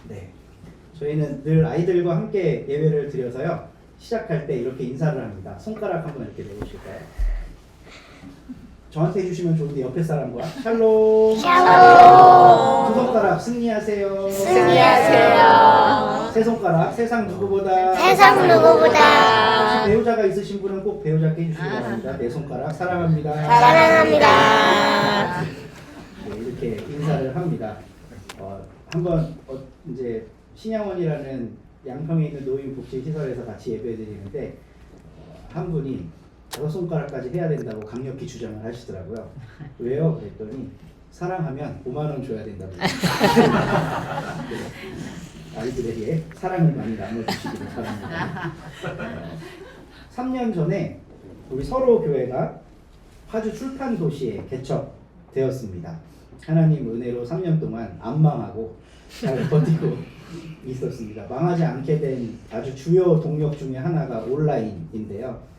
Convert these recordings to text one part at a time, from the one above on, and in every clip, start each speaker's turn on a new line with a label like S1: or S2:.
S1: 네, 저희는 늘 아이들과 함께 예배를 드려서요. 시작할 때 이렇게 인사를 합니다. 손가락 한번 이렇게 내보실까요? 저한테 해주시면 좋은데 옆에 사람과 샬롬.
S2: 샬롬.
S1: 두 손가락 승리하세요.
S2: 승리하세요.
S1: 세 손가락 세상 누구보다.
S2: 세상 누구보다.
S1: 혹시 배우자가 있으신 분은 꼭 배우자께 해주시기 바랍니다. 네 손가락 사랑합니다.
S2: 사랑합니다.
S1: 네, 이렇게 인사를 합니다. 한번 이제 신양원이라는 양평에 있는 노인복지시설에서 같이 예배드리는데 한 분이 5손가락까지 해야 된다고 강력히 주장을 하시더라고요. 왜요? 그랬더니 사랑하면 5만 원 줘야 된다고. 네, 아이들에게 사랑을 많이 나눠주시기를 바랍니다. 3년 전에 우리 서로 교회가 파주 출판 도시에 개척되었습니다. 하나님 은혜로 3년 동안 안 망하고 잘 버티고 있었습니다. 망하지 않게 된 아주 주요 동력 중에 하나가 온라인인데요.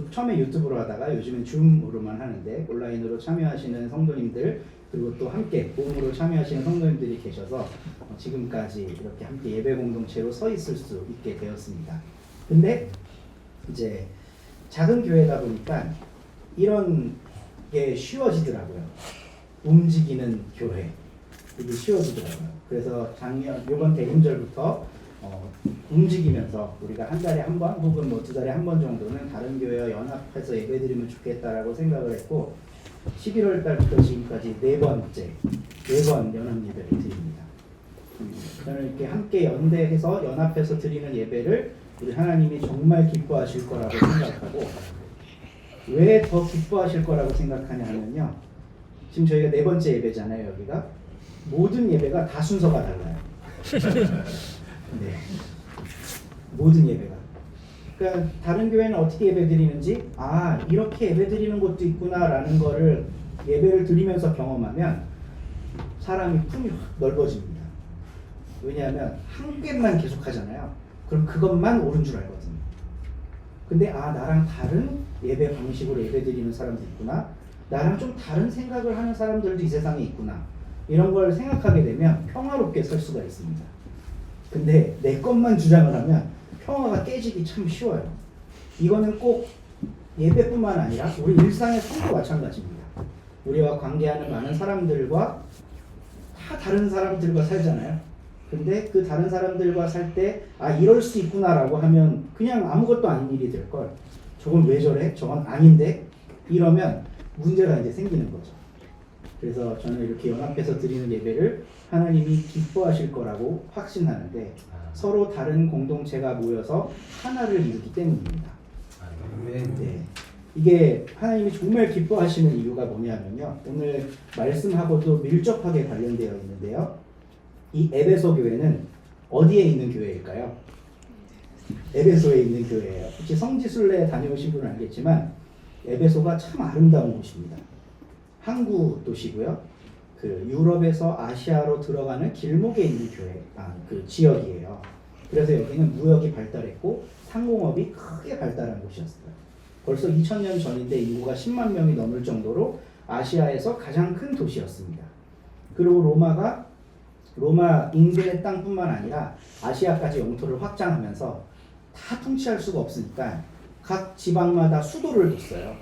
S1: 처음에 유튜브로 하다가 요즘엔 줌으로만 하는데 온라인으로 참여하시는 성도님들 그리고 또 함께 모음으로 참여하시는 성도님들이 계셔서 지금까지 이렇게 함께 예배 공동체로 서 있을 수 있게 되었습니다. 근데 이제 작은 교회다 보니까 이런 게 쉬워지더라고요. 움직이는 교회 이게 쉬워지더라고요. 그래서 이번 대금절부터 움직이면서 우리가 한 달에 한 번 혹은 뭐 2달에 한 번 정도는 다른 교회와 연합해서 예배드리면 좋겠다라고 생각을 했고 11월 달부터 지금까지 4번 연합 예배를 드립니다. 저는 이렇게 함께 연대해서 연합해서 드리는 예배를 우리 하나님이 정말 기뻐하실 거라고 생각하고 왜 더 기뻐하실 거라고 생각하냐 하면요. 지금 저희가 4번째 예배잖아요. 여기가 모든 예배가 다 순서가 달라요. 네. 모든 예배가. 그러니까 다른 교회는 어떻게 예배드리는지 이렇게 예배드리는 것도 있구나라는 거를 예배를 드리면서 경험하면 사람이 품이 확 넓어집니다. 왜냐하면 한 개만 계속 하잖아요. 그럼 그것만 옳은 줄 알거든요. 근데 나랑 다른 예배 방식으로 예배드리는 사람도 있구나. 나랑 좀 다른 생각을 하는 사람들도 이 세상에 있구나. 이런 걸 생각하게 되면 평화롭게 설 수가 있습니다. 근데 내 것만 주장을 하면 평화가 깨지기 참 쉬워요. 이거는 꼭 예배뿐만 아니라 우리 일상의 삶도 마찬가지입니다. 우리와 관계하는 많은 사람들과 다 다른 사람들과 살잖아요. 근데 그 다른 사람들과 살 때 이럴 수 있구나라고 하면 그냥 아무것도 아닌 일이 될걸. 저건 왜 저래? 저건 아닌데? 이러면 문제가 이제 생기는 거죠. 그래서 저는 이렇게 연합해서 드리는 예배를 하나님이 기뻐하실 거라고 확신하는데 서로 다른 공동체가 모여서 하나를 이루기 때문입니다. 네. 이게 하나님이 정말 기뻐하시는 이유가 뭐냐면요. 오늘 말씀하고도 밀접하게 관련되어 있는데요. 이 에베소 교회는 어디에 있는 교회일까요? 에베소에 있는 교회예요. 혹시 성지순례 다녀오신 분은 알겠지만 에베소가 참 아름다운 곳입니다. 항구 도시고요. 그 유럽에서 아시아로 들어가는 길목에 있는 교회, 그 지역이에요. 그래서 여기는 무역이 발달했고 상공업이 크게 발달한 곳이었어요. 벌써 2000년 전인데 인구가 10만 명이 넘을 정도로 아시아에서 가장 큰 도시였습니다. 그리고 로마 인근의 땅뿐만 아니라 아시아까지 영토를 확장하면서 다 통치할 수가 없으니까 각 지방마다 수도를 뒀어요.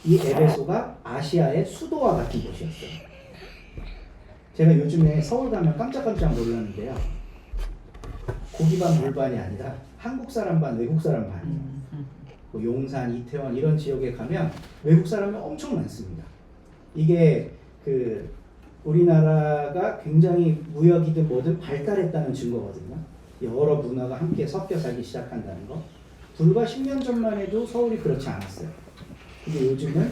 S1: 이 에베소가 아시아의 수도와 같은 곳이었어요. 제가 요즘에 서울 가면 깜짝깜짝 놀랐는데요. 고기 반 물반이 아니라 한국 사람 반 외국 사람 반이에요. 뭐 용산, 이태원 이런 지역에 가면 외국 사람이 엄청 많습니다. 이게 우리나라가 굉장히 무역이든 뭐든 발달했다는 증거거든요. 여러 문화가 함께 섞여 살기 시작한다는 거. 불과 10년 전만 해도 서울이 그렇지 않았어요. 근데 요즘은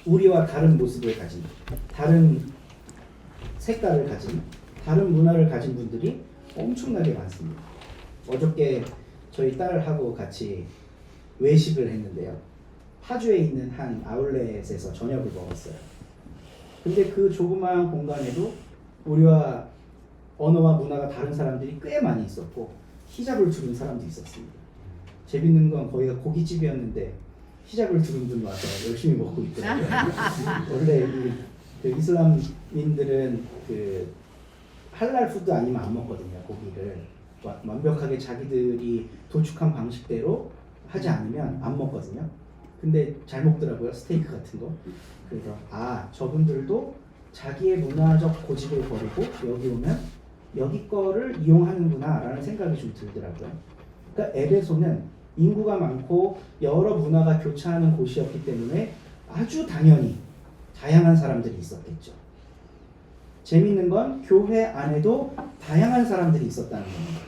S1: 우리와 다른 모습을 가진, 다른 색깔을 가진, 다른 문화를 가진 분들이 엄청나게 많습니다. 어저께 저희 딸하고 같이 외식을 했는데요. 파주에 있는 한 아울렛에서 저녁을 먹었어요. 근데 그 조그마한 공간에도 우리와 언어와 문화가 다른 사람들이 꽤 많이 있었고 히잡을 두른 사람도 있었습니다. 재밌는 건 거기가 고깃집이었는데 히잡을 두른 분 와서 열심히 먹고 있더라고요. 원래 그 이슬람인들은 할랄 푸드 아니면 안 먹거든요. 고기를 완벽하게 자기들이 도축한 방식대로 하지 않으면 안 먹거든요. 근데 잘 먹더라고요. 스테이크 같은 거. 그래서 저분들도 자기의 문화적 고집을 버리고 여기 오면 여기 거를 이용하는구나 라는 생각이 좀 들더라고요. 그러니까 에베소는 인구가 많고 여러 문화가 교차하는 곳이었기 때문에 아주 당연히 다양한 사람들이 있었겠죠. 재밌는 건 교회 안에도 다양한 사람들이 있었다는 겁니다.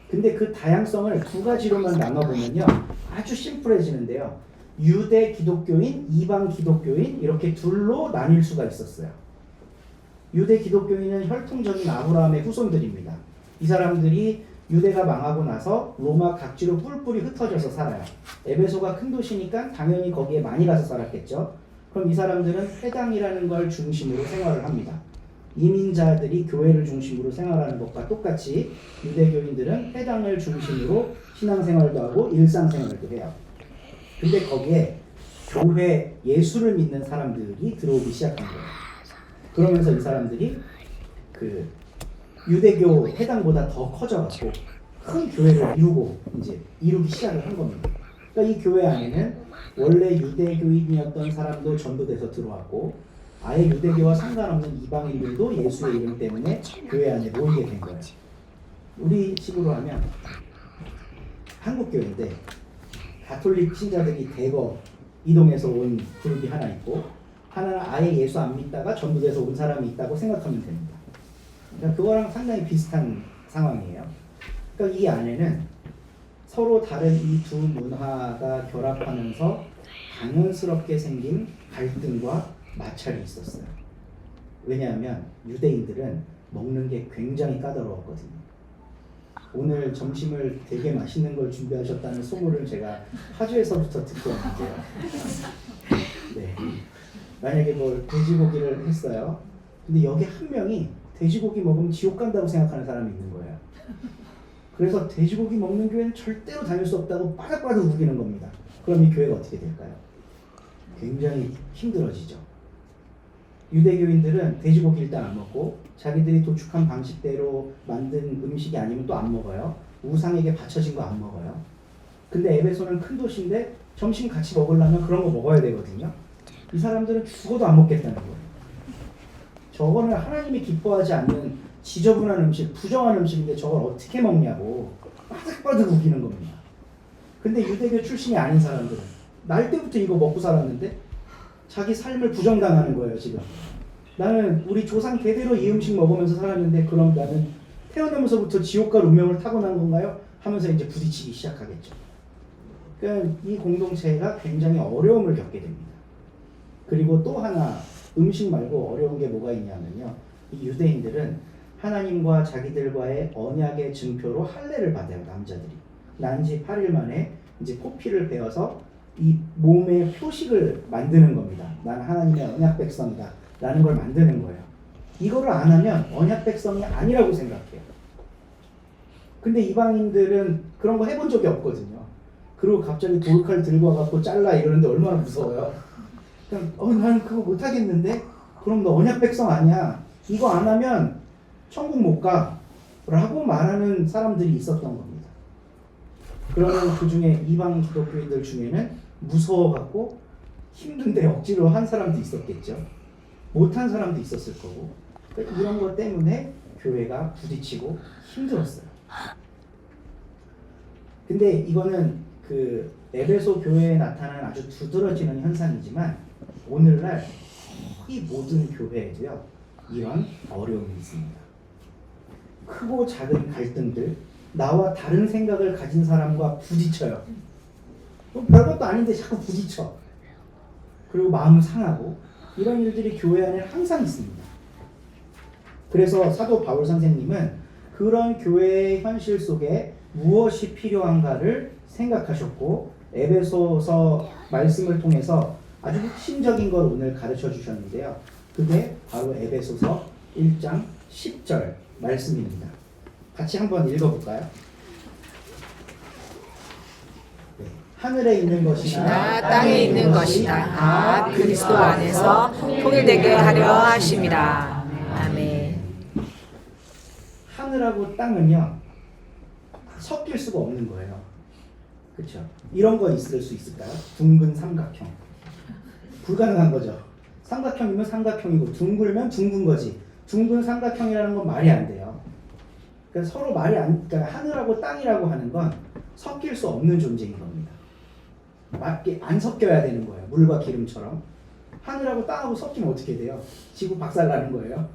S1: 근데 그 다양성을 두 가지로만 나눠보면요, 아주 심플해지는데요. 유대 기독교인, 이방 기독교인 이렇게 둘로 나뉠 수가 있었어요. 유대 기독교인은 혈통적인 아브라함의 후손들입니다. 이 사람들이 유대가 망하고 나서 로마 각지로 뿔뿔이 흩어져서 살아요. 에베소가 큰 도시니까 당연히 거기에 많이 가서 살았겠죠. 그럼 이 사람들은 회당이라는 걸 중심으로 생활을 합니다. 이민자들이 교회를 중심으로 생활하는 것과 똑같이 유대교인들은 회당을 중심으로 신앙생활도 하고 일상생활도 해요. 근데 거기에 교회 예수를 믿는 사람들이 들어오기 시작한 거예요. 그러면서 이 사람들이 그 유대교 회당보다 더 커져가지고 큰 교회를 이루기 시작을 한 겁니다. 그러니까 이 교회 안에는 원래 유대교인이었던 사람도 전도돼서 들어왔고 아예 유대교와 상관없는 이방인들도 예수의 이름 때문에 교회 안에 모이게 된 거예요. 우리 식으로 하면 한국교회인데 가톨릭 신자들이 대거 이동해서 온 그룹이 하나 있고 하나는 아예 예수 안 믿다가 전도돼서 온 사람이 있다고 생각하면 됩니다. 그러니까 그거랑 상당히 비슷한 상황이에요. 그러니까 이 안에는 서로 다른 이 두 문화가 결합하면서 당연스럽게 생긴 갈등과 마찰이 있었어요. 왜냐하면 유대인들은 먹는 게 굉장히 까다로웠거든요. 오늘 점심을 되게 맛있는 걸 준비하셨다는 소문을 제가 파주에서부터 듣고 왔는데요. 네. 만약에 돼지고기를 했어요. 근데 여기 한 명이 돼지고기 먹으면 지옥 간다고 생각하는 사람이 있는 거예요. 그래서 돼지고기 먹는 교회는 절대로 다닐 수 없다고 빠삭빠삭 우기는 겁니다. 그럼 이 교회가 어떻게 될까요? 굉장히 힘들어지죠. 유대교인들은 돼지고기 일단 안 먹고 자기들이 도축한 방식대로 만든 음식이 아니면 또 안 먹어요. 우상에게 바쳐진 거 안 먹어요. 근데 에베소는 큰 도시인데 점심 같이 먹으려면 그런 거 먹어야 되거든요. 이 사람들은 죽어도 안 먹겠다는 거예요. 저거는 하나님이 기뻐하지 않는 지저분한 음식, 부정한 음식인데 저걸 어떻게 먹냐고 빠득빠득 우기는 겁니다. 근데 유대교 출신이 아닌 사람들은 날 때부터 이거 먹고 살았는데 자기 삶을 부정당하는 거예요. 지금 나는 우리 조상 대대로 이 음식 먹으면서 살았는데 그럼 나는 태어나면서부터 지옥 갈 운명을 타고난 건가요? 하면서 이제 부딪히기 시작하겠죠. 그러니까 이 공동체가 굉장히 어려움을 겪게 됩니다. 그리고 또 하나 음식 말고 어려운 게 뭐가 있냐면요. 이 유대인들은 하나님과 자기들과의 언약의 증표로 할례를 받아요. 남자들이. 난 지 8일 만에 이제 포피를 베어서 이 몸의 표식을 만드는 겁니다. 난 하나님의 언약 백성이다 라는 걸 만드는 거예요. 이거를 안 하면 언약 백성이 아니라고 생각해요. 근데 이방인들은 그런 거 해본 적이 없거든요. 그리고 갑자기 돌칼 들고 와갖고 잘라 이러는데 얼마나 무서워요. 그냥 나는 그거 못하겠는데? 그럼 너 언약 백성 아니야. 이거 안 하면 천국 못 가 라고 말하는 사람들이 있었던 겁니다. 그러면 그 중에 이방 기독교인들 중에는 무서워갖고 힘든데 억지로 한 사람도 있었겠죠. 못한 사람도 있었을 거고. 그러니까 이런 것 때문에 교회가 부딪히고 힘들었어요. 근데 이거는 그 에베소 교회에 나타나는 아주 두드러지는 현상이지만 오늘날 거의 모든 교회에도요 이런 어려움이 있습니다. 크고 작은 갈등들, 나와 다른 생각을 가진 사람과 부딪혀요. 별것도 아닌데 자꾸 부딪혀. 그리고 마음 상하고 이런 일들이 교회 안에 항상 있습니다. 그래서 사도 바울 선생님은 그런 교회의 현실 속에 무엇이 필요한가를 생각하셨고 에베소서 말씀을 통해서 아주 핵심적인 걸 오늘 가르쳐 주셨는데요. 그게 바로 에베소서 1장 10절 말씀입니다. 같이 한번 읽어볼까요? 네. 하늘에 있는 것이나
S3: 땅에 있는 것이나 다 그리스도 안에서 통일되게 하려 하심이라. 아멘.
S1: 하늘하고 땅은요 섞일 수가 없는 거예요. 그렇죠? 이런 거 있을 수 있을까요? 둥근 삼각형. 불가능한 거죠. 삼각형이면 삼각형이고 둥글면 둥근 거지. 둥근 삼각형이라는 건 말이 안 돼요. 그러니까 서로 그러니까 하늘하고 땅이라고 하는 건 섞일 수 없는 존재인 겁니다. 맞게 안 섞여야 되는 거예요. 물과 기름처럼. 하늘하고 땅하고 섞이면 어떻게 돼요? 지구 박살나는 거예요.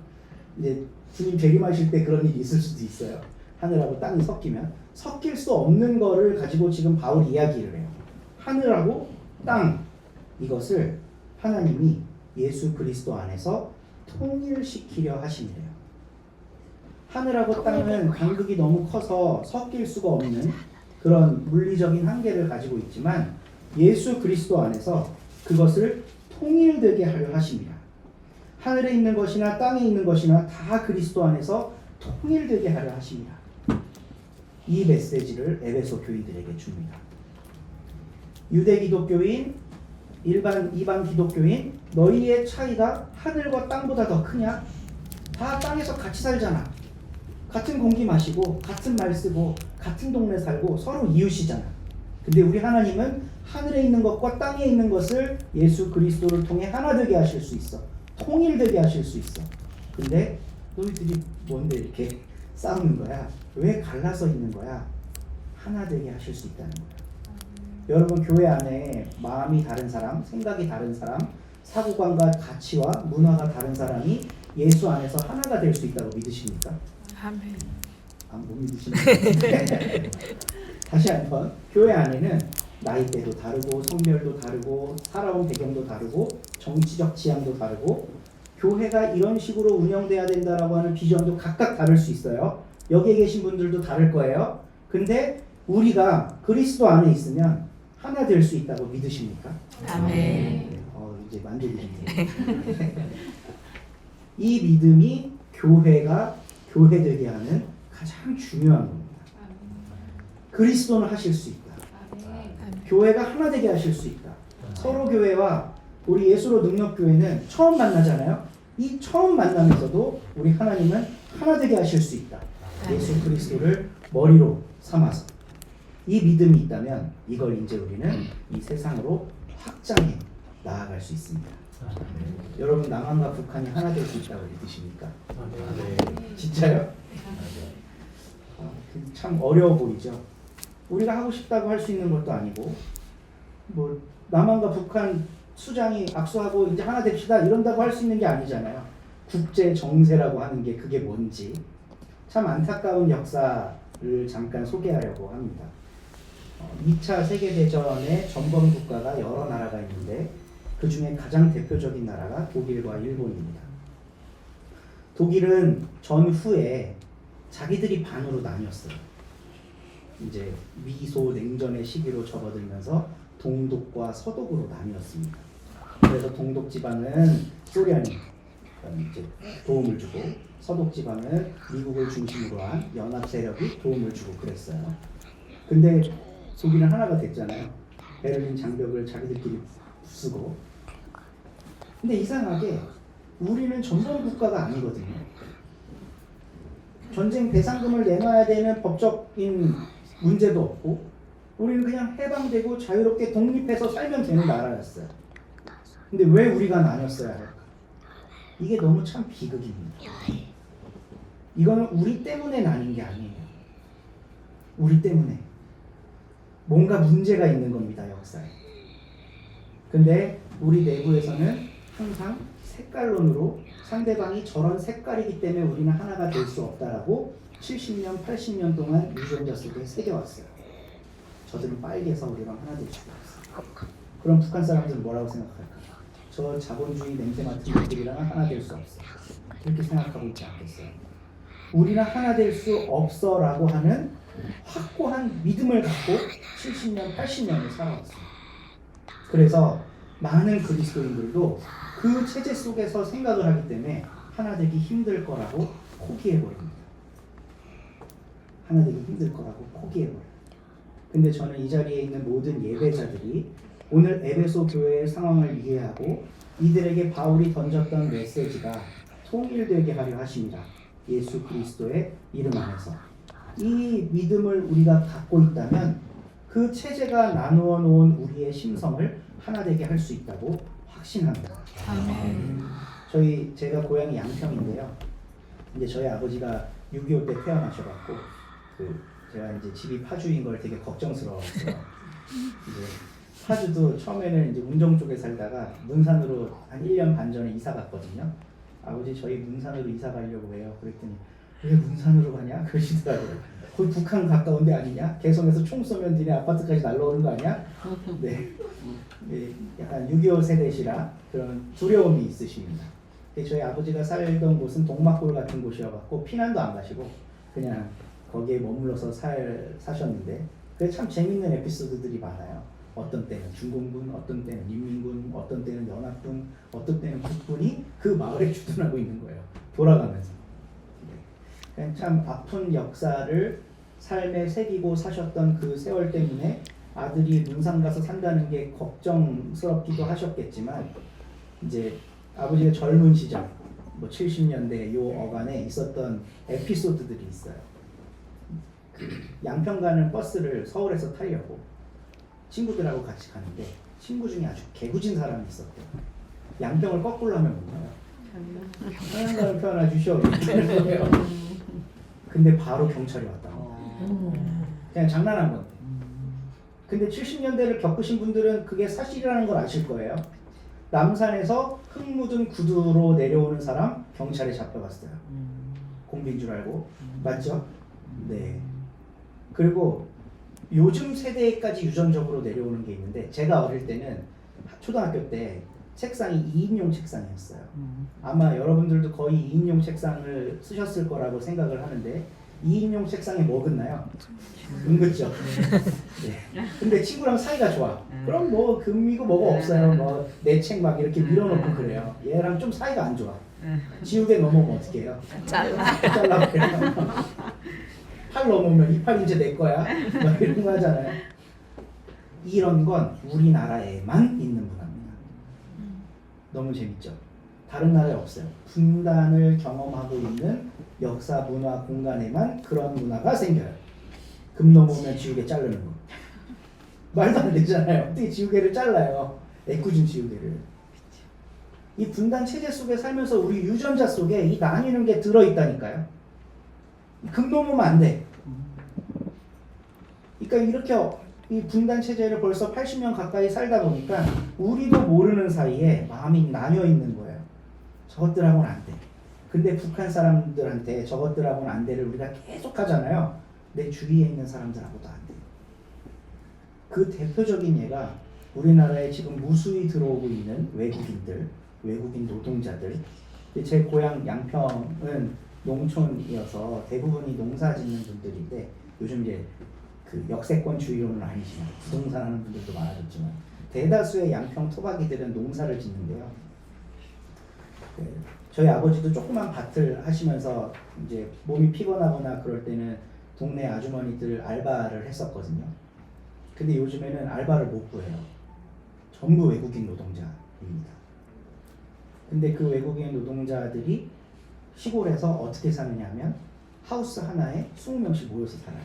S1: 이제 주님 재림하실 때 그런 일이 있을 수도 있어요. 하늘하고 땅이 섞이면 섞일 수 없는 거를 가지고 지금 바울이 이야기를 해요. 하늘하고 땅 이것을 하나님이 예수 그리스도 안에서 통일시키려 하시네요. 하늘하고 땅은 간극이 너무 커서 섞일 수가 없는 그런 물리적인 한계를 가지고 있지만 예수 그리스도 안에서 그것을 통일되게 하려 하십니다. 하늘에 있는 것이나 땅에 있는 것이나 다 그리스도 안에서 통일되게 하려 하십니다. 이 메시지를 에베소 교인들에게 줍니다. 유대 기독교인, 이방 기독교인, 너희의 차이가 하늘과 땅보다 더 크냐? 다 땅에서 같이 살잖아. 같은 공기 마시고 같은 말 쓰고 같은 동네 살고 서로 이웃이잖아. 근데 우리 하나님은 하늘에 있는 것과 땅에 있는 것을 예수 그리스도를 통해 하나 되게 하실 수 있어. 통일되게 하실 수 있어. 근데 너희들이 뭔데 이렇게 싸우는 거야? 왜 갈라서 있는 거야? 하나 되게 하실 수 있다는 거야. 여러분 교회 안에 마음이 다른 사람, 생각이 다른 사람, 사고관과 가치와 문화가 다른 사람이 예수 안에서 하나가 될 수 있다고 믿으십니까?
S3: 아멘.
S1: 못 믿으시나요? 다시 한번 교회 안에는 나이대도 다르고 성별도 다르고 살아온 배경도 다르고 정치적 지향도 다르고 교회가 이런 식으로 운영돼야 된다라고 하는 비전도 각각 다를 수 있어요. 여기에 계신 분들도 다를 거예요. 근데 우리가 그리스도 안에 있으면 하나 될 수 있다고 믿으십니까?
S3: 아멘.
S1: 이제 만족이네요. 이 믿음이 교회가 교회되게 하는 가장 중요한 겁니다. 그리스도는 하실 수 있다. 교회가 하나 되게 하실 수 있다. 서로 교회와 우리 예수로 능력교회는 처음 만나잖아요. 이 처음 만남에서도 우리 하나님은 하나 되게 하실 수 있다. 예수 그리스도를 머리로 삼아서 이 믿음이 있다면 이걸 이제 우리는 이 세상으로 확장해 나아갈 수 있습니다. 여러분 남한과 북한이 하나 될 수 있다고 믿으십니까? 진짜요? 참 어려워 보이죠. 우리가 하고 싶다고 할 수 있는 것도 아니고 뭐 남한과 북한 수장이 악수하고 이제 하나 됩시다 이런다고 할 수 있는 게 아니잖아요. 국제 정세라고 하는 게 그게 뭔지 참 안타까운 역사를 잠깐 소개하려고 합니다. 2차 세계대전의 전범 국가가 여러 나라가 있는데 그 중에 가장 대표적인 나라가 독일과 일본입니다. 독일은 전후에 자기들이 반으로 나뉘었어요. 이제 미소 냉전의 시기로 접어들면서 동독과 서독으로 나뉘었습니다. 그래서 동독 지방은 소련이 이제 도움을 주고 서독 지방은 미국을 중심으로 한 연합 세력이 도움을 주고 그랬어요. 근데 독일은 하나가 됐잖아요. 베를린 장벽을 자기들끼리 부수고. 근데 이상하게 우리는 전범 국가가 아니거든요. 전쟁 배상금을 내놔야 되는 법적인 문제도 없고 우리는 그냥 해방되고 자유롭게 독립해서 살면 되는 나라였어요. 근데 왜 우리가 나뉘었어야 할까? 이게 너무 참 비극입니다. 이거는 우리 때문에 나뉜 게 아니에요. 우리 때문에 뭔가 문제가 있는 겁니다, 역사에. 근데 우리 내부에서는 항상 색깔론으로 상대방이 저런 색깔이기 때문에 우리는 하나가 될 수 없다라고 70년, 80년 동안 유전자 속에 새겨왔어요. 저들은 빨개서 우리랑 하나 될 수가 없어요. 그럼 북한 사람들은 뭐라고 생각할까? 저 자본주의 냄새 맡은 것들이랑 하나 될 수 없어. 그렇게 생각하고 있지 않겠어요? 우리랑 하나 될 수 없어라고 하는 확고한 믿음을 갖고 70년, 80년을 살아왔어요. 그래서 많은 그리스도인들도 그 체제 속에서 생각을 하기 때문에 하나 되기 힘들 거라고 포기해버립니다. 하나 되기 힘들 거라고 포기해버려요. 근데 저는 이 자리에 있는 모든 예배자들이 오늘 에베소 교회의 상황을 이해하고 이들에게 바울이 던졌던 메시지가 통일되게 하려 하십니다. 예수 그리스도의 이름 안에서. 이 믿음을 우리가 갖고 있다면 그 체제가 나누어 놓은 우리의 심성을 하나 되게 할 수 있다고 확신합니다. 제가 고향이 양평인데요. 이제 저희 아버지가 6.25 때 태어나셔갖고 제가 이제 집이 파주인 걸 되게 걱정스러웠어요. 이제 파주도 처음에는 이제 운정 쪽에 살다가 문산으로 한 1년 반 전에 이사 갔거든요. 아버지 저희 문산으로 이사 가려고 해요. 그랬더니 왜 문산으로 가냐? 그러시더라고요. 거기 북한 가까운 데 아니냐? 개성에서 총 쏘면 니네 아파트까지 날라오는 거 아니야? 네. 약간 6.25 세대시라 그런 두려움이 있으십니다. 저희 아버지가 살던 곳은 동막골 같은 곳이어갖고 피난도 안 가시고 그냥 거기에 머물러서 사셨는데 그게 참 재밌는 에피소드들이 많아요. 어떤 때는 중공군, 어떤 때는 인민군, 어떤 때는 연합군, 어떤 때는 국군이 그 마을에 주둔하고 있는 거예요. 돌아가면서. 그냥 참 아픈 역사를 삶에 새기고 사셨던 그 세월 때문에 아들이 문산 가서 산다는 게 걱정스럽기도 하셨겠지만 이제 아버지가 젊은 시절 뭐 70년대 요 어간에 있었던 에피소드들이 있어요. 양평 가는 버스를 서울에서 타려고 친구들하고 같이 가는데 친구 중에 아주 개구진 사람이 있었대요. 양평을 거꾸로 하면 뭔가요? 평양가를 표현해 주셔. 근데 바로 경찰이 왔다고. 그냥 장난한 건데. 근데 70년대를 겪으신 분들은 그게 사실이라는 걸 아실 거예요. 남산에서 흙 묻은 구두로 내려오는 사람 경찰에 잡혀갔어요. 공비인 줄 알고. 맞죠? 네. 그리고 요즘 세대까지 유전적으로 내려오는 게 있는데 제가 어릴 때는 초등학교 때 책상이 2인용 책상이었어요. 아마 여러분들도 거의 2인용 책상을 쓰셨을 거라고 생각을 하는데 2인용 책상에 뭐 긋나요? 긋죠. 네. 근데 친구랑 사이가 좋아. 그럼 뭐 금이고 뭐가 없어요. 뭐 내 책 막 이렇게 밀어놓고 그래요. 얘랑 좀 사이가 안 좋아. 지우개 넘으면 어떻게 해요? 잘라버려요. 팔 넘으면 이 팔 이제 내 거야. 막 이런 거 하잖아요. 이런 건 우리나라에만 있는 문화입니다. 너무 재밌죠? 다른 나라에 없어요. 분단을 경험하고 있는 역사, 문화, 공간에만 그런 문화가 생겨요. 금 넘으면 지우개 자르는 거. 말도 안 되잖아요. 어떻게 지우개를 잘라요? 애꿎은 지우개를. 이 분단 체제 속에 살면서 우리 유전자 속에 이 나뉘는 게 들어있다니까요. 금 넘으면 안 돼. 그러니까 이렇게 이 분단 체제를 벌써 80년 가까이 살다 보니까 우리도 모르는 사이에 마음이 나뉘어 있는 거예요. 저것들하고는 안 돼. 근데 북한 사람들한테 저것들하고는 안 돼를 우리가 계속 하잖아요. 내 주위에 있는 사람들하고도 안 돼. 그 대표적인 예가 우리나라에 지금 무수히 들어오고 있는 외국인 노동자들. 제 고향 양평은 농촌이어서 대부분이 농사 짓는 분들인데 요즘 이제 그 역세권주의로는 아니지만 부동산 하는 분들도 많아졌지만 대다수의 양평 토박이들은 농사를 짓는데요. 저희 아버지도 조그만 밭을 하시면서 이제 몸이 피곤하거나 그럴 때는 동네 아주머니들 알바를 했었거든요. 근데 요즘에는 알바를 못 구해요. 전부 외국인 노동자입니다. 근데 그 외국인 노동자들이 시골에서 어떻게 사느냐 하면 하우스 하나에 20명씩 모여서 살아요.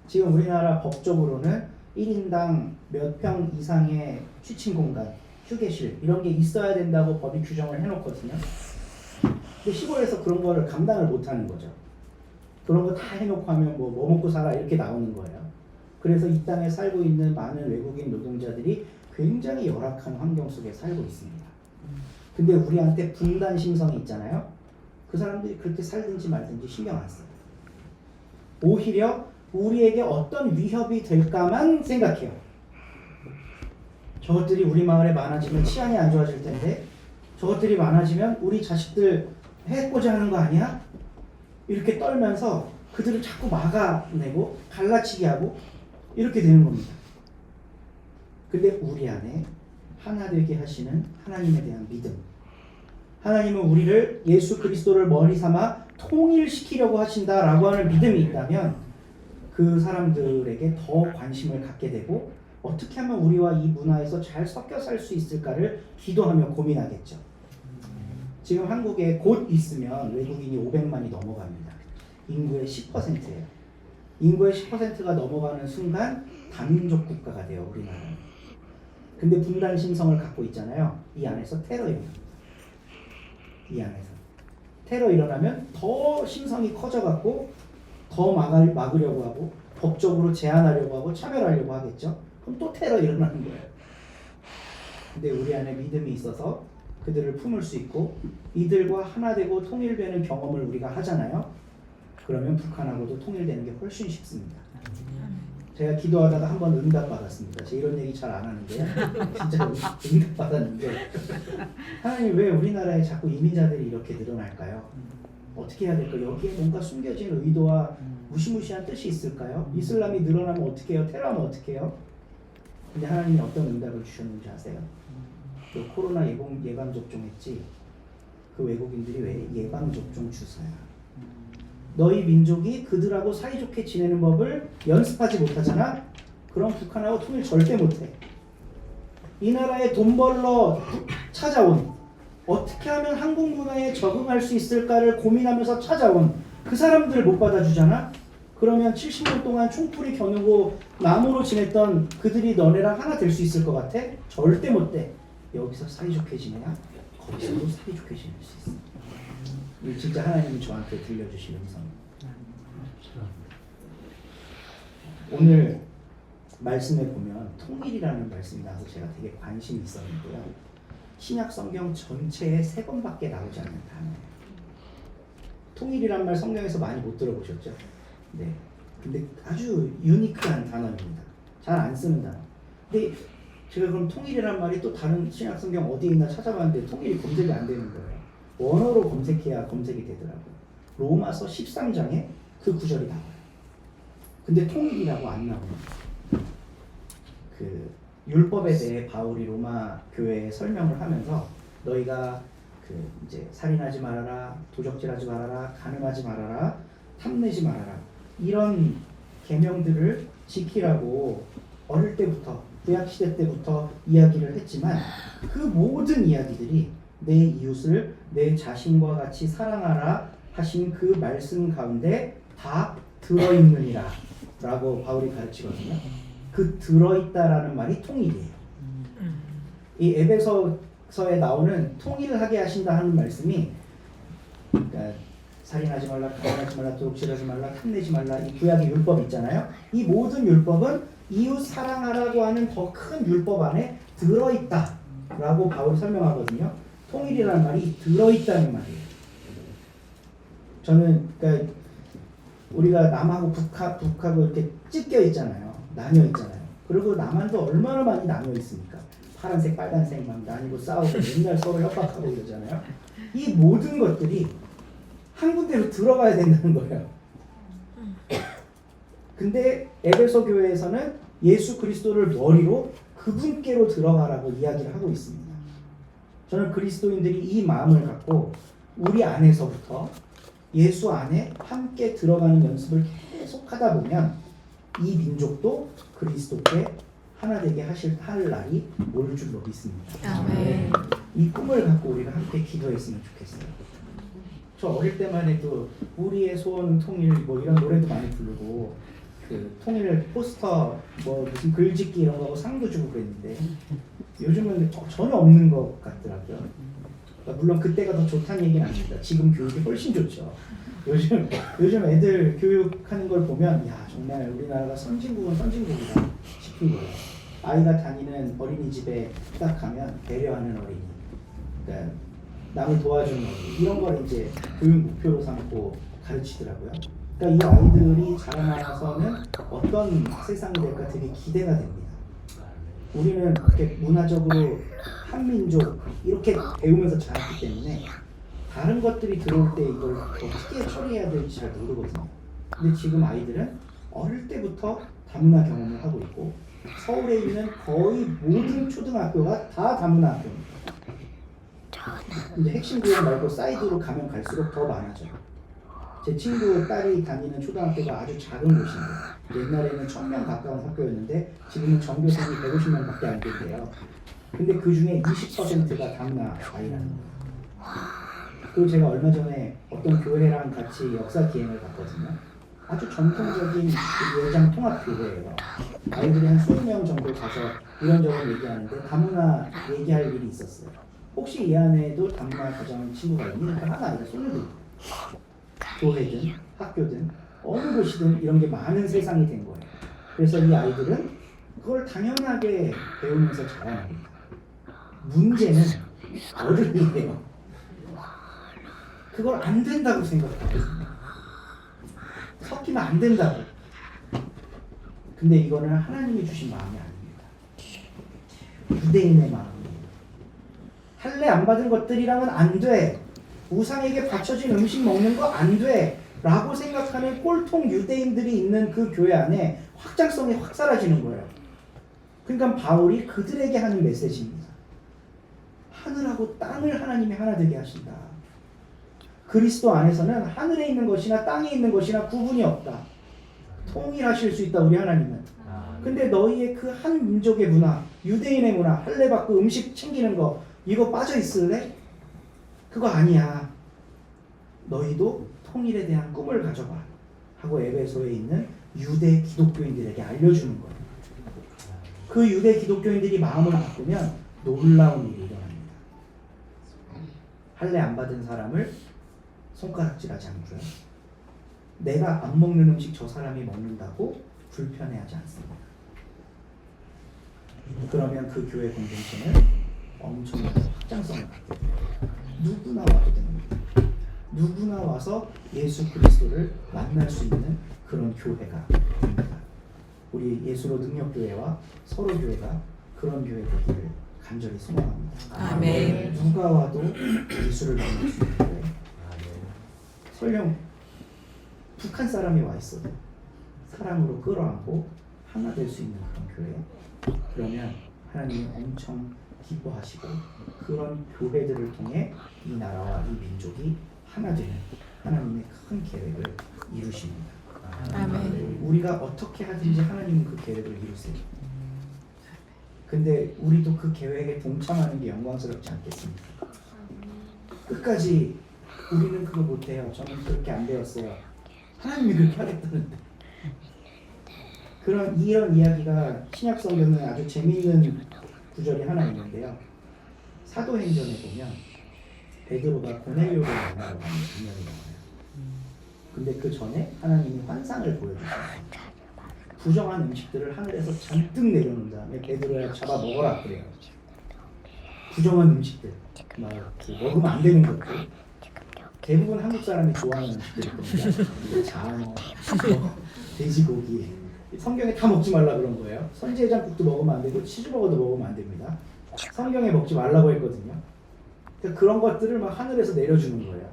S1: 지금 우리나라 법적으로는 1인당 몇 평 이상의 취침 공간, 휴게실 이런 게 있어야 된다고 법이 규정을 해놓거든요. 근데 시골에서 그런 거를 감당을 못하는 거죠. 그런 거 다 해놓고 하면 뭐 먹고 살아 이렇게 나오는 거예요. 그래서 이 땅에 살고 있는 많은 외국인 노동자들이 굉장히 열악한 환경 속에 살고 있습니다. 근데 우리한테 분단 심성이 있잖아요. 그 사람들이 그렇게 살든지 말든지 신경 안 써요. 오히려 우리에게 어떤 위협이 될까만 생각해요. 저것들이 우리 마을에 많아지면 치안이 안 좋아질 텐데 저것들이 많아지면 우리 자식들 해코자 하는 거 아니야? 이렇게 떨면서 그들을 자꾸 막아내고 갈라치게 하고 이렇게 되는 겁니다. 근데 우리 안에 하나 되게 하시는 하나님에 대한 믿음, 하나님은 우리를 예수 그리스도를 머리 삼아 통일시키려고 하신다라고 하는 믿음이 있다면 그 사람들에게 더 관심을 갖게 되고 어떻게 하면 우리와 이 문화에서 잘 섞여 살 수 있을까를 기도하며 고민하겠죠. 지금 한국에 곧 있으면 외국인이 500만이 넘어갑니다. 인구의 10%예요. 인구의 10%가 넘어가는 순간 다민족 국가가 돼요, 우리나라는. 근데 분단 심성을 갖고 있잖아요. 이 안에서 테러 일어납니다. 이 안에서 테러 일어나면 더 심성이 커져갖고 더 막으려고 하고 법적으로 제한하려고 하고 차별하려고 하겠죠. 그럼 또 테러 일어나는 거예요. 근데 우리 안에 믿음이 있어서 그들을 품을 수 있고 이들과 하나 되고 통일되는 경험을 우리가 하잖아요. 그러면 북한하고도 통일되는 게 훨씬 쉽습니다. 제가 기도하다가 한번 응답 받았습니다. 제가 이런 얘기 잘 안 하는데요. 진짜 응답 받았는데 하나님 왜 우리나라에 자꾸 이민자들이 이렇게 늘어날까요? 어떻게 해야 될까요? 여기에 뭔가 숨겨진 의도와 무시무시한 뜻이 있을까요? 이슬람이 늘어나면 어떻게 해요? 테러하면 어떻게 해요? 근데 하나님이 어떤 응답을 주셨는지 아세요? 그 코로나 예방 접종했지? 그 외국인들이 왜 예방 접종 주사야? 너희 민족이 그들하고 사이좋게 지내는 법을 연습하지 못하잖아? 그럼 북한하고 통일 절대 못해. 이 나라에 돈 벌러 찾아온, 어떻게 하면 한국 문화에 적응할 수 있을까를 고민하면서 찾아온 그 사람들을 못 받아주잖아? 그러면 70년 동안 총풀이 겨누고 나무로 지냈던 그들이 너네랑 하나 될 수 있을 것 같아? 절대 못 돼. 여기서 사이좋게 지내야 거기서도 사이좋게 지낼 수 있어. 이 진짜 하나님이 저한테 들려주신 음성입니다. 오늘 말씀에 보면 통일이라는 말씀이 나와서 제가 되게 관심이 있었는데요. 신약 성경 전체에 3번밖에 나오지 않는 단어예요. 통일이란 말 성경에서 많이 못 들어보셨죠? 네. 근데 아주 유니크한 단어입니다. 잘 안 쓰는 단어. 근데 제가 그럼 통일이란 말이 또 다른 신약 성경 어디에 있나 찾아봤는데 통일이 검색이 안 되는 거예요. 원어로 검색해야 검색이 되더라고요. 로마서 13장에 그 구절이 나와요. 근데 통일이라고 안 나옵니다. 그 율법에 대해 바울이 로마 교회에 설명을 하면서 너희가 그 이제 살인하지 말아라, 도적질하지 말아라, 간음하지 말아라, 탐내지 말아라 이런 계명들을 지키라고 어릴 때부터 구약 시대 때부터 이야기를 했지만 그 모든 이야기들이 내 이웃을 내 자신과 같이 사랑하라 하신 그 말씀 가운데 다 들어있느니라 라고 바울이 가르치거든요. 그 들어있다라는 말이 통일이에요. 이 에베소서에 나오는 통일하게 하신다 하는 말씀이 그러니까 살인하지 말라, 가늠하지 말라, 도둑질하지 말라, 탐내지 말라 이 구약의 율법 있잖아요. 이 모든 율법은 이웃 사랑하라고 하는 더 큰 율법 안에 들어있다라고 바울이 설명하거든요. 통일이라는 말이 들어있다는 말이에요. 저는 그러니까 우리가 남하고 북하고 이렇게 찢겨 있잖아요. 나뉘어 있잖아요. 그리고 남한도 얼마나 많이 나뉘어 있습니까? 파란색, 빨간색 막 나뉘고 싸우고 맨날 서로 협박하고 이러잖아요. 이 모든 것들이 한 군데로 들어가야 된다는 거예요. 근데 에베소 교회에서는 예수 그리스도를 머리로 그분께로 들어가라고 이야기를 하고 있습니다. 저는 그리스도인들이 이 마음을 갖고 우리 안에서부터 예수 안에 함께 들어가는 연습을 계속 하다 보면 이 민족도 그리스도께 하나 되게 할 날이 올 줄로 믿습니다.
S3: 아멘.
S1: 이 꿈을 갖고 우리가 함께 기도했으면 좋겠어요. 저 어릴 때만 해도 우리의 소원 통일 뭐 이런 노래도 많이 부르고 그 통일 포스터 뭐 무슨 글짓기 이런 거 하고 상도 주고 그랬는데 요즘은 전혀 없는 것 같더라고요. 그러니까 물론 그때가 더 좋다는 얘기는 아닙니다. 지금 교육이 훨씬 좋죠. 요즘 애들 교육하는 걸 보면 야 정말 우리나라가 선진국은 선진국이다 싶은 거예요. 아이가 다니는 어린이집에 딱 가면 배려하는 어린이, 그러니까 남을 도와주는 어린이 이런 걸 이제 교육 목표로 삼고 가르치더라고요. 그러니까 이 아이들이 자라나서는 어떤 세상이 될까 되게 기대가 됩니다. 우리는 그렇게 문화적으로 한민족 이렇게 배우면서 자랐기 때문에 다른 것들이 들어올 때 이걸 어떻게 처리해야 될지 잘 모르거든요. 근데 지금 아이들은 어릴 때부터 다문화 경험을 하고 있고 서울에 있는 거의 모든 초등학교가 다 다문화 학교입니다. 근데 핵심 구역 말고 사이드로 가면 갈수록 더 많아져요. 제 친구 딸이 다니는 초등학교가 아주 작은 곳인데 옛날에는 1000명 가까운 학교였는데 지금은 전교생이 150명밖에 안 된대요. 근데 그 중에 20%가 다문화 아이라는 거예요. 그리고 제가 얼마 전에 어떤 교회랑 같이 역사 기행을 갔거든요. 아주 전통적인 그 예장 통합교회예요. 아이들이 한 20명 정도 가서 이런저런 얘기하는데 다문화 얘기할 일이 있었어요. 혹시 이 안에도 다문화 가정 친구가 있니? 그러니까 하나 아니라 손을 들고 교회든 학교든 어느 곳이든 이런 게 많은 세상이 된 거예요. 그래서 이 아이들은 그걸 당연하게 배우면서 자라납니다. 문제는 어른이에요. 그걸 안 된다고 생각하거든요. 섞이면 안 된다고. 근데 이거는 하나님이 주신 마음이 아닙니다. 유대인의 마음이에요. 할례 안 받은 것들이랑은 안 돼. 우상에게 바쳐진 음식 먹는 거 안 돼. 라고 생각하는 꼴통 유대인들이 있는 그 교회 안에 확장성이 확 사라지는 거예요. 그러니까 바울이 그들에게 하는 메시지입니다. 하늘하고 땅을 하나님이 하나 되게 하신다. 그리스도 안에서는 하늘에 있는 것이나 땅에 있는 것이나 구분이 없다. 통일하실 수 있다, 우리 하나님은. 근데 너희의 그 한 민족의 문화, 유대인의 문화, 할례 받고 음식 챙기는 거, 이거 빠져 있을래? 그거 아니야. 너희도 통일에 대한 꿈을 가져봐 하고 에베소에 있는 유대 기독교인들에게 알려주는 거예요. 그 유대 기독교인들이 마음을 바꾸면 놀라운 일이 일어납니다. 할례 안 받은 사람을 손가락질하지 않고요. 내가 안 먹는 음식 저 사람이 먹는다고 불편해하지 않습니다. 그러면 그 교회 공동체는 엄청난 확장성을 갖게 됩니다. 누구나 와도 됩니다. 누구나 와서 예수 그리스도를 만날 수 있는 그런 교회가 됩니다. 우리 예수로 능력교회와 서로교회가 그런 교회 되기를 간절히 소망합니다.
S3: 아멘.
S1: 누가 와도 예수를 만날 수 있는 교회. 설령 북한 사람이 와 있어도 사랑으로 끌어안고 하나 될 수 있는 그런 교회. 그러면 하나님이 엄청 기뻐하시고 그런 교회들을 통해 이 나라와 이 민족이 하나 되는 하나님의 큰 계획을 이루십니다.
S3: 아멘.
S1: 우리가 어떻게 하든지 하나님은 그 계획을 이루세요. 근데 우리도 그 계획에 동참하는 게 영광스럽지 않겠습니까? 끝까지 우리는 그거 못해요. 저는 그렇게 안 배웠어요. 하나님이 그렇게 하겠다는데. 이런 이야기가 신약 성경에 아주 재미있는 구절이 하나 있는데요. 사도행전에 보면 베드로가 고넬료를 만나러 가는 장면이 나와요. 근데 그 전에 하나님이 환상을 보여주셔요. 부정한 음식들을 하늘에서 잔뜩 내려놓은 다음에 베드로야 잡아 먹어라 그래요. 부정한 음식들, 그 먹으면 안 되는 것들. 대부분 한국 사람이 좋아하는 음식들일 겁니다. 장어, 돼지고기. 성경에 다 먹지 말라 그런 거예요. 선지해장국도 먹으면 안 되고 치즈버거도 먹으면 안 됩니다. 성경에 먹지 말라고 했거든요. 그러니까 그런 것들을 막 하늘에서 내려주는 거예요.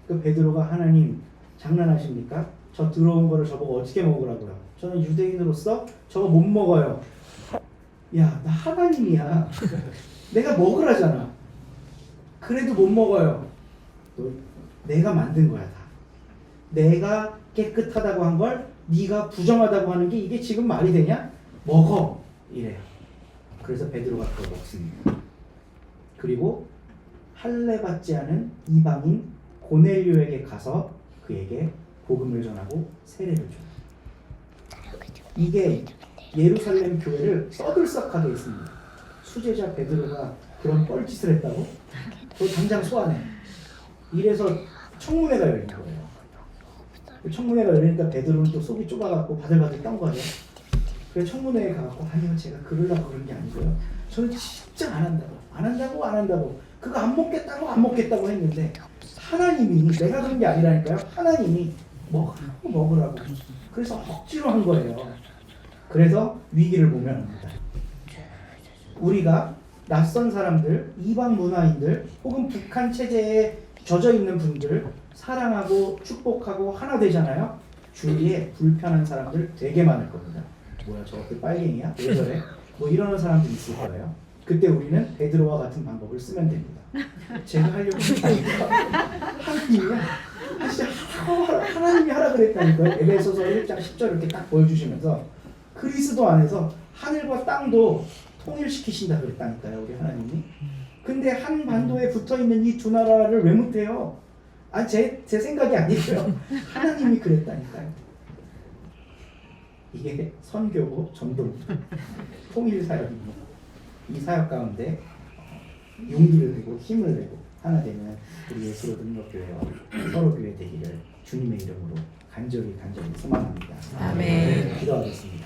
S1: 그 베드로가 하나님 장난하십니까? 저 들어온 거를 저보고 어떻게 먹으라고요? 저는 유대인으로서 저거 못 먹어요. 야, 나 하나님이야. 내가 먹으라잖아. 그래도 못 먹어요. 내가 만든 거야 다. 내가 깨끗하다고 한 걸 네가 부정하다고 하는 게 이게 지금 말이 되냐? 먹어 이래요. 그래서 베드로가 그걸 먹습니다. 그리고 할례 받지 않은 이방인 고넬료에게 가서 그에게 복음을 전하고 세례를 줘요. 이게 예루살렘 교회를 떠들썩하게 했습니다. 수제자 베드로가 그런 뻘짓을 했다고? 저 당장 소환해. 이래서 청문회가 열린 거예요. 청문회가 열리니까 베드로는 또 속이 좁아갖고 바들바들 떤 거죠. 그래서 청문회에 가갖고 아니요 제가 그러려고 그런 게 아니고요. 저는 진짜 안 한다고 그거 안 먹겠다고 했는데 하나님이 내가 그런 게 아니라니까요. 하나님이 먹으라고 그래서 억지로 한 거예요. 그래서 위기를 모면합니다. 우리가 낯선 사람들, 이방 문화인들 혹은 북한 체제에 젖어 있는 분들 사랑하고 축복하고 하나 되잖아요. 주위에 불편한 사람들 되게 많을 겁니다. 뭐야 저것들 빨갱이야? 왜 저래? 뭐 이러는 사람들이 있을 거예요. 그때 우리는 베드로와 같은 방법을 쓰면 됩니다. 제가 하려고 한 게 아니라 하나님이야. 진짜 하나님이 하라 그랬다니까요. 에베소서 1장 10절 이렇게 딱 보여주시면서 그리스도 안에서 하늘과 땅도 통일시키신다 그랬다니까요. 우리 하나님이. 근데 한 반도에 붙어있는 이 두 나라를 왜 못해요? 제 생각이 아니고요. 하나님이 그랬다니까요. 이게 선교고 전도입니다. 통일 사역입니다. 이 사역 가운데 용기를 내고 힘을 내고 하나 되는 우리 예수로 능력교회와 서로 교회 되기를 주님의 이름으로 간절히 소망합니다.
S3: 아멘.
S1: 기도하겠습니다.